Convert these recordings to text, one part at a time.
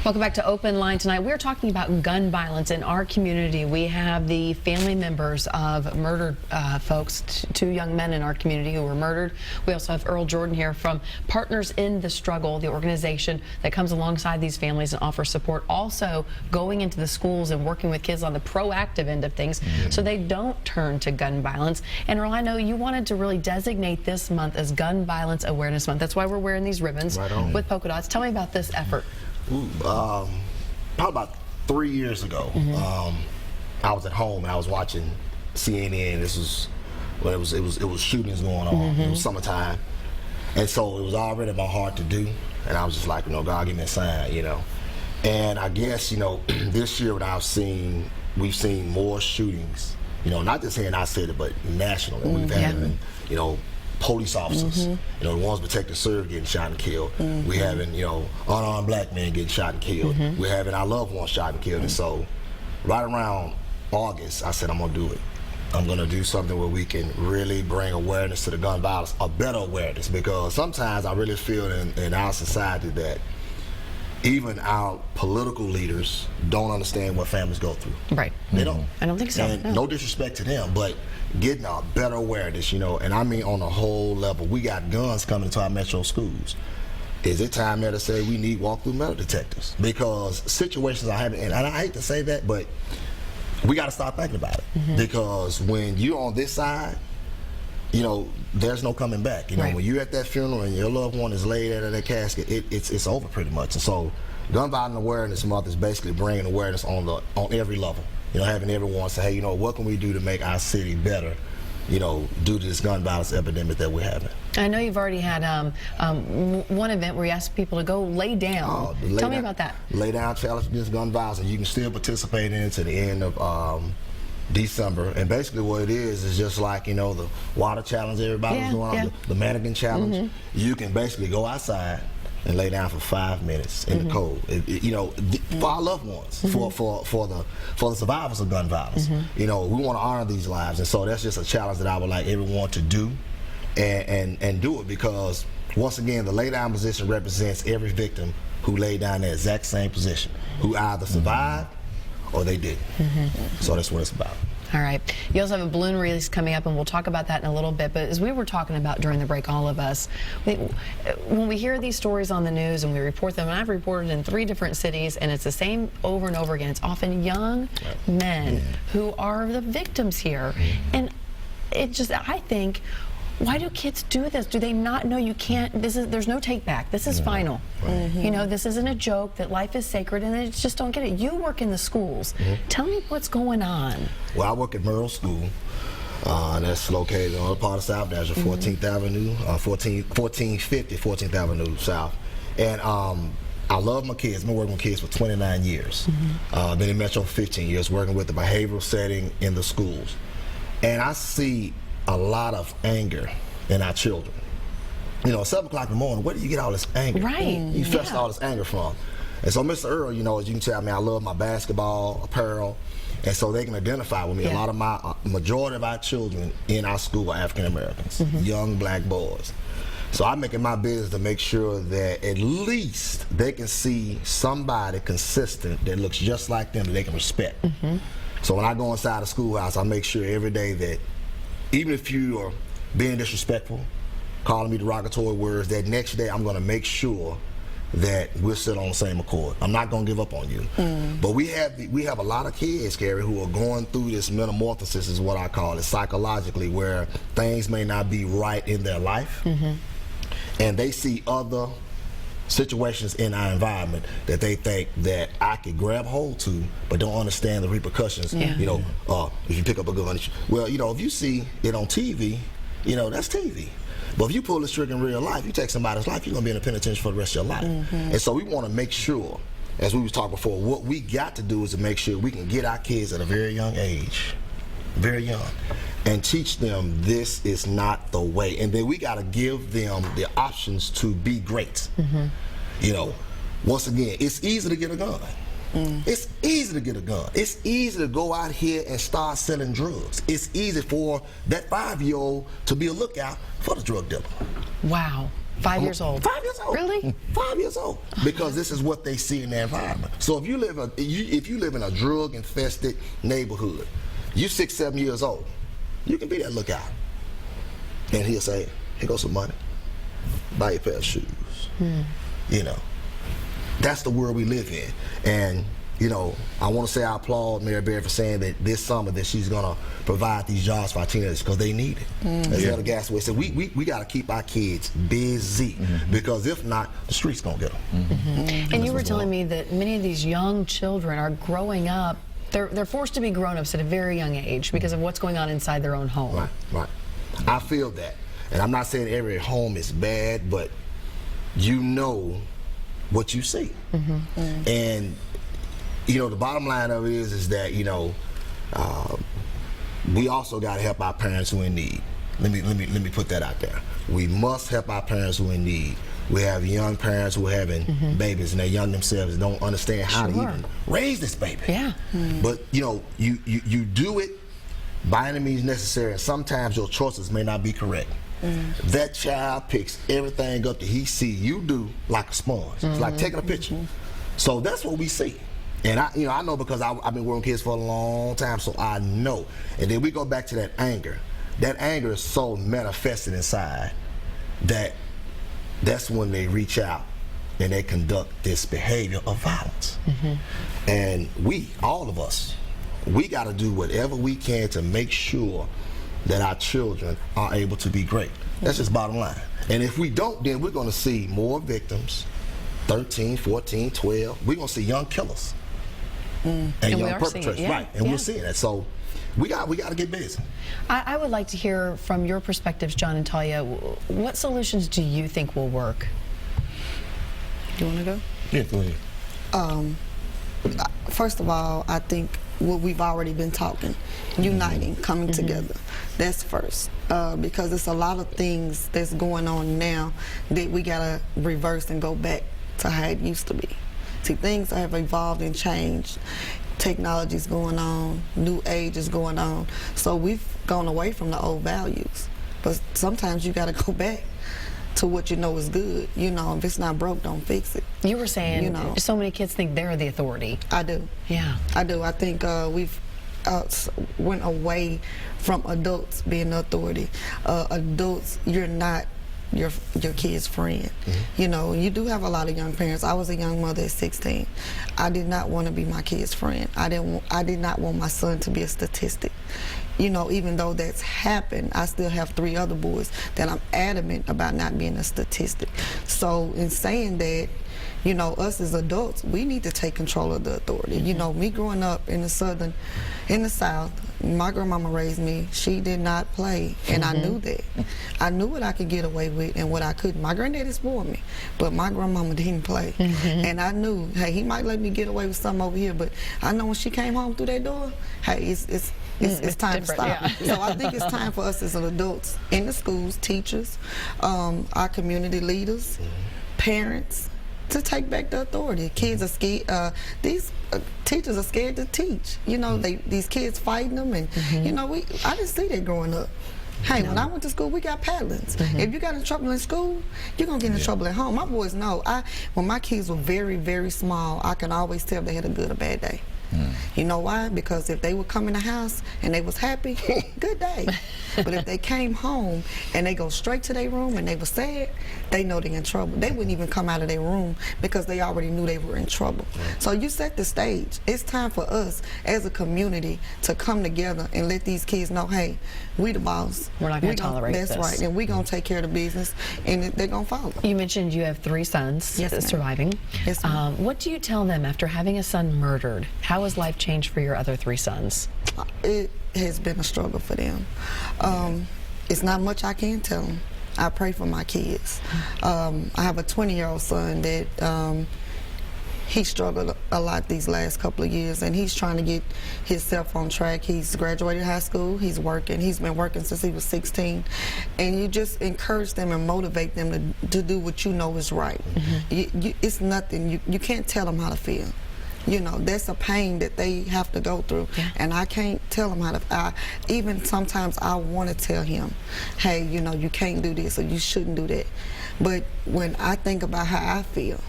Welcome back to OpenLine tonight. We're talking about gun violence in our community. We have the family members of murdered folks, two young men in our community who were murdered. We also have Earl Jordan here from Partners in the Struggle, the organization that comes alongside these families and offers support. Also going into the schools and working with kids on the proactive end of things so they don't turn to gun violence. And Earl, I know you wanted to really designate this month as Gun Violence Awareness Month. That's why we're wearing these ribbons with polka dots. Tell me about this effort. Probably about 3 years ago, I was at home and I was watching CNN. This was when it was shootings going on. It was summertime, and so it was already in my heart to do. And I was just like, God, give me a sign, And I guess this year we've seen more shootings. Not just here in our city, but nationally. We've had police officers, the ones protecting serve getting shot and killed. We're having, unarmed black men getting shot and killed. We're having our loved ones shot and killed. And so right around August, I said, I'm gonna do it. I'm gonna do something where we can really bring awareness to the gun violence, a better awareness, because sometimes I really feel in our society that even our political leaders don't understand what families go through. Right. They don't. I don't think so. And no disrespect to them, but getting a better awareness, and I mean on a whole level. We got guns coming to our metro schools. Is it time there to say we need walk-through metal detectors? Because situations are happening, and I hate to say that, but we got to start thinking about it. Because when you're on this side, there's no coming back. When you're at that funeral and your loved one is laid out of that casket, it's over pretty much. And so, Gun Violence Awareness Month is basically bringing awareness on every level. Having everyone say, hey, what can we do to make our city better? Due to this gun violence epidemic that we're having. I know you've already had one event where you asked people to go lay down. Tell me about that. Lay down challenge against gun violence, and you can still participate in it to the end of December. And basically what it is just like, the water challenge everybody's doing, the mannequin challenge. You can basically go outside and lay down for 5 minutes in the cold. For our loved ones, for the survivors of gun violence. We want to honor these lives, and so that's just a challenge that I would like everyone to do, and do it, because once again, the lay down position represents every victim who laid down in the exact same position, who either survived or they didn't. So that's what it's about. All right. You also have a balloon release coming up, and we'll talk about that in a little bit. But as we were talking about during the break, all of us, when we hear these stories on the news and we report them, and I've reported in 3 different cities, and it's the same over and over again. It's often young men who are the victims here. And it just, I think, why do kids do this? Do they not know you can't, there's no take back. This is final. This isn't a joke, that life is sacred, and they just don't get it. You work in the schools. Tell me what's going on. Well, I work at Merle School, and that's located on the part of South Dash, 14th Avenue, 1450 14th Avenue South. And I love my kids. I've been working with kids for 29 years. I've been in Metro for 15 years, working with the behavioral setting in the schools. And I see a lot of anger in our children. At 7 o'clock in the morning, where do you get all this anger? You fetch all this anger from. And so Mr. Earl, as you can tell, I love my basketball apparel, and so they can identify with me. A lot of majority of our children in our school are African Americans, young black boys. So I make it my business to make sure that at least they can see somebody consistent that looks just like them that they can respect. So when I go inside the schoolhouse, I make sure every day that even if you are being disrespectful, calling me derogatory words, that next day I'm going to make sure that we're still on the same accord. I'm not going to give up on you. But we have a lot of kids, Gary, who are going through this metamorphosis, is what I call it, psychologically, where things may not be right in their life, and they see other situations in our environment that they think that I could grab hold to, but don't understand the repercussions. If you pick up a gun, if you see it on TV, that's TV. But if you pull this trigger in real life, you take somebody's life, you're gonna be in a penitentiary for the rest of your life. And so we want to make sure, as we was talking before, what we got to do is to make sure we can get our kids at a very young age, very young, and teach them this is not the way. And then we got to give them the options to be great. Once again, it's easy to get a gun. It's easy to get a gun. It's easy to go out here and start selling drugs. It's easy for that 5-year-old to be a lookout for the drug dealer. Wow. 5 years old. 5 years old. Really? 5 years old. Because this is what they see in their environment. So if you live in a drug infested neighborhood, you 6, 7 years old, you can be that lookout. And he'll say, here goes some money. Buy your pair of shoes. You know, that's the world we live in. And you know, I want to say I applaud Mary Berry for saying that this summer that she's going to provide these jobs for our teenagers because they need it. As Elder Gasaway said, we got to keep our kids busy because if not, the streets going to get them. And you were telling me that many of these young children are growing up, they're forced to be grown-ups at a very young age because of what's going on inside their own home. Right. I feel that. And I'm not saying every home is bad, but you know what you see. And you know, the bottom line of it is that, you know, we also got to help our parents who are in need. Let me put that out there. We must help our parents who are in need. We have young parents who are having babies and they're young themselves and don't understand how to even raise this baby. Yeah. But, you know, you do it by any means necessary, and sometimes your choices may not be correct. That child picks everything up that he see you do like a sponge. It's like taking a picture. So that's what we see. And I know because I've been working with kids for a long time, so I know. And then we go back to that anger. That anger is so manifested inside that that's when they reach out and they conduct this behavior of violence. And we, all of us, we got to do whatever we can to make sure that our children are able to be great. That's just bottom line. And if we don't, then we're going to see more victims, 13, 14, 12. We're going to see young killers. And young perpetrators, right? And we're seeing that. So we got to get busy. I would like to hear from your perspectives, John and Talia. What solutions do you think will work? Do you want to go? Yeah, go ahead. First of all, I think what we've already been talking, uniting, coming together. That's first, because there's a lot of things that's going on now that we gotta reverse and go back to how it used to be. See, things have evolved and changed. Technology's going on, new age is going on. So we've gone away from the old values. But sometimes you gotta go back to what you know is good. You know, if it's not broke, don't fix it. You were saying, so many kids think they're the authority. I do. Yeah. I do. I think we've went away from adults being the authority. Adults, you're not your kid's friend. You know, you do have a lot of young parents. I was a young mother at 16. I did not want to be my kid's friend. I did not want my son to be a statistic. You know, even though that's happened, I still have 3 other boys that I'm adamant about not being a statistic. So in saying that, you know, us as adults, we need to take control of the authority. You know, me growing up in the South, my grandmama raised me. She did not play, and I knew that. I knew what I could get away with and what I couldn't. My granddaddy spoiled me, but my grandmama didn't play. And I knew, hey, he might let me get away with something over here, but I know when she came home through that door, hey, it's time to stop. Yeah. So I think it's time for us as adults in the schools, teachers, our community leaders, parents, to take back the authority. Kids are scared. These teachers are scared to teach. You know, these kids fighting them, and you know, I didn't see that growing up. Hey, when I went to school, we got paddlings. If you got in trouble in school, you're gonna get in trouble at home. My boys know. When my kids were very, very small, I can always tell if they had a good or bad day. You know why? Because if they would come in the house and they was happy, good day. But if they came home and they go straight to their room and they were sad, they know they're in trouble. They wouldn't even come out of their room because they already knew they were in trouble. So you set the stage. It's time for us as a community to come together and let these kids know, hey, we the boss. We're not going to tolerate this. That's right. And we're going to take care of the business, and they're going to follow. You mentioned you have 3 sons surviving. Yes, ma'am. What do you tell them after having a son murdered? How has life changed for your other 3 sons? It has been a struggle for them. It's not much I can tell them. I pray for my kids. I have a 20-year-old son that he struggled a lot these last couple of years, and he's trying to get himself on track. He's graduated high school, he's working. He's been working since he was 16. And you just encourage them and motivate them to do what you know is right. It's nothing, you can't tell them how to feel. You know, that's a pain that they have to go through. Yeah. And I can't tell them how to, even sometimes I want to tell him, hey, you know, you can't do this or you shouldn't do that. But when I think about how I feel,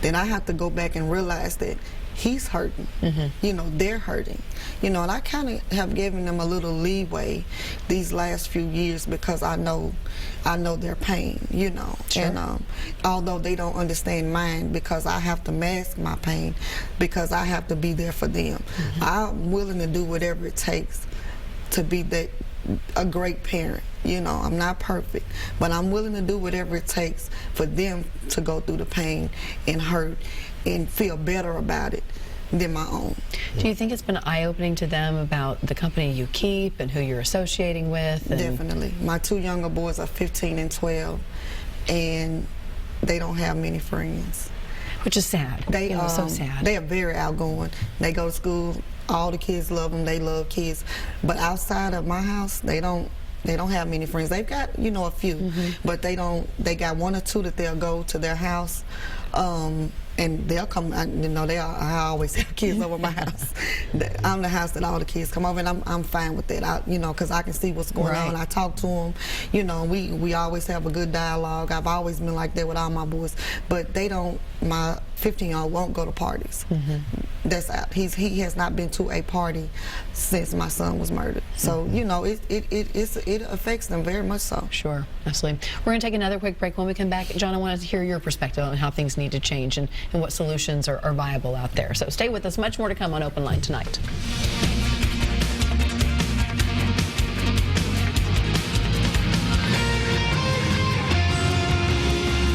then I have to go back and realize that he's hurting. You know, they're hurting. You know, and I kind of have given them a little leeway these last few years because I know their pain, you know. Sure. And although they don't understand mine, because I have to mask my pain, because I have to be there for them. I'm willing to do whatever it takes to be a great parent. You know, I'm not perfect, but I'm willing to do whatever it takes for them to go through the pain and hurt and feel better about it than my own. Do you think it's been eye-opening to them about the company you keep and who you're associating with? And Definitely. My two younger boys are 15 and 12, and they don't have many friends. which is sad. They so sad. They are very outgoing. They go to school. All the kids love them. They love kids. But outside of my house, they don't have many friends. They've got, a few, but they don't. They got one or two that they'll go to their house, and they'll come. I always have kids over my house. I'm the house that all the kids come over, and I'm fine with that. Because I can see what's going on. I talk to them. We always have a good dialogue. I've always been like that with all my boys, but they don't. My 15-year-old won't go to parties. That's out. He has not been to a party since my son was murdered. So it affects them very much so. Sure, absolutely. We're going to take another quick break. When we come back, John, I wanted to hear your perspective on how things need to change and what solutions are viable out there. So stay with us. Much more to come on Open Line tonight.